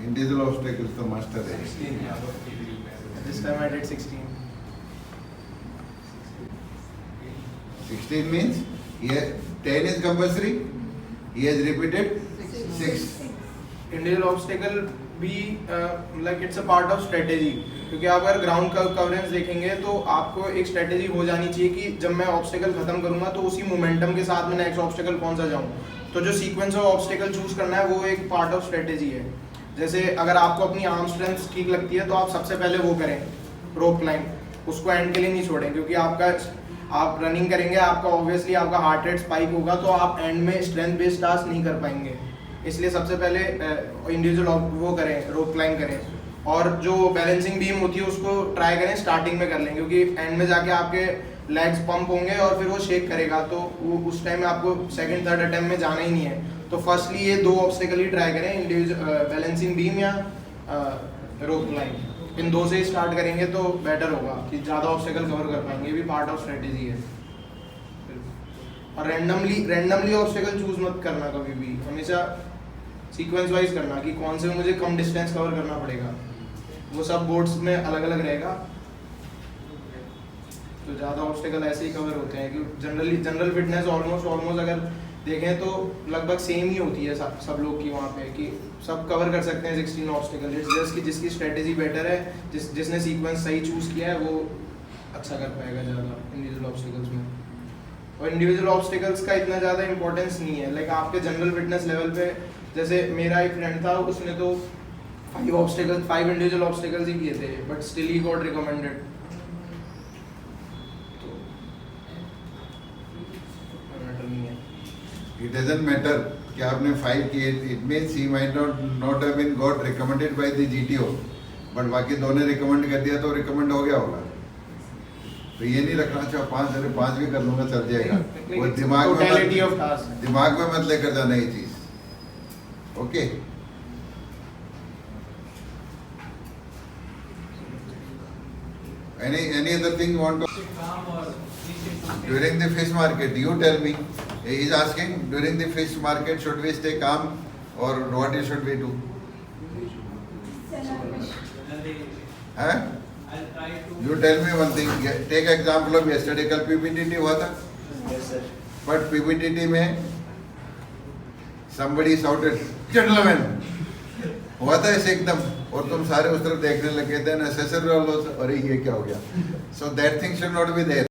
Individual obstacles तो master है. 16. This time I did 16. 16 means 10 is compulsory. He has repeated 6. Individual obstacle भी like it's a part of strategy, क्योंकि आप अगर ground coverage देखेंगे तो आपको एक स्ट्रेटेजी हो जानी चाहिए कि जब मैं ऑब्स्टेकल खत्म करूंगा तो उसी मोमेंटम के साथ मैं नेक्स्ट ऑब्स्टेकल कौन सा जाऊं. तो जो सीक्वेंस ऑफ ऑब्स्टेकल चूज करना है वो एक पार्ट ऑफ स्ट्रेटेजी है. जैसे अगर आपको अपनी आर्म स्ट्रेंथ ठीक लगती है तो आप सबसे पहले वो करें रोप क्लाइंब, उसको एंड के लिए नहीं छोड़ें, क्योंकि आप रनिंग करेंगे, आपका ऑब्वियसली आपका हार्ट रेट स्पाइक होगा तो आप एंड में स्ट्रेंथ बेस्ड टास्क नहीं कर पाएंगे. इसलिए सबसे पहले इंडिविजुअल वो करें, रोप क्लाइंब करें, और जो बैलेंसिंग बीम होती है उसको ट्राई करें स्टार्टिंग में कर लें, क्योंकि एंड में जाके आपके लेग्स पंप होंगे और फिर वो शेक करेगा तो वो उस टाइम में आपको सेकंड थर्ड अटेम्प्ट में जाना ही नहीं है. तो फर्स्टली ये 2 ऑब्स्टेकल ही ट्राई करें, इंडिविजुअल बैलेंसिंग बीम या रोप क्लाइंब. इन 2 से स्टार्ट करेंगे तो बेटर होगा कि ज़्यादा ऑब्स्टेकल कवर कर पाएंगे. ये भी पार्ट ऑफ स्ट्रेटेजी है. और रैंडमली ऑब्स्टेकल चूज मत करना कभी भी, हमेशा सीक्वेंस वाइज करना कि कौन से मुझे कम डिस्टेंस कवर करना पड़ेगा. वो सब बोर्ड्स में अलग अलग रहेगा. तो ज़्यादा ऑब्स्टेकल ऐसे ही कवर होते हैं कि जनरल फिटनेस ऑलमोस्ट अगर देखें तो लगभग सेम ही होती है सब लोग की वहाँ पे, कि सब कवर कर सकते हैं 16 ऑब्स्टेकल. जस्ट कि जिसकी स्ट्रेटेजी बेटर है, जिसने सीक्वेंस सही चूज़ किया है वो अच्छा कर पाएगा ज़्यादा इंडिविजुअल ऑब्स्टेकल्स में. और इंडिविजुअल ऑब्स्टेकल्स का इतना ज़्यादा इंपॉर्टेंस नहीं है. लाइक आपके जनरल फिटनेस लेवल पे, जैसे मेरा एक फ्रेंड था, उसने तो 5 इंडिविजुअल ऑब्स्टेकल्स ही किए थे, but still he got recommended. It doesn't matter कि आपने 5 किए. It means he might not have been got recommended by the GTO, but बाकी 2 ने रिकमेंड कर दिया तो रिकमेंड हो गया होगा. तो ये नहीं रखना चाहिए 5 भी कर लूंगा चल जाएगा. वो दिमाग में मत लेकर जाना ये चीज. Okay. Any other thing you want to? During the fish market, you tell me. He is asking, during the fish market, should we stay calm or what should we do? Huh? You tell me one thing. Take example of yesterday. कल PPTT हुआ था. Yes sir. But PPTT में somebody shouted, gentlemen. हुआ था ऐसे एकदम, और तुम सारे उस तरफ देखने लगे थे. अरे ये क्या हो गया? So that thing should not be there.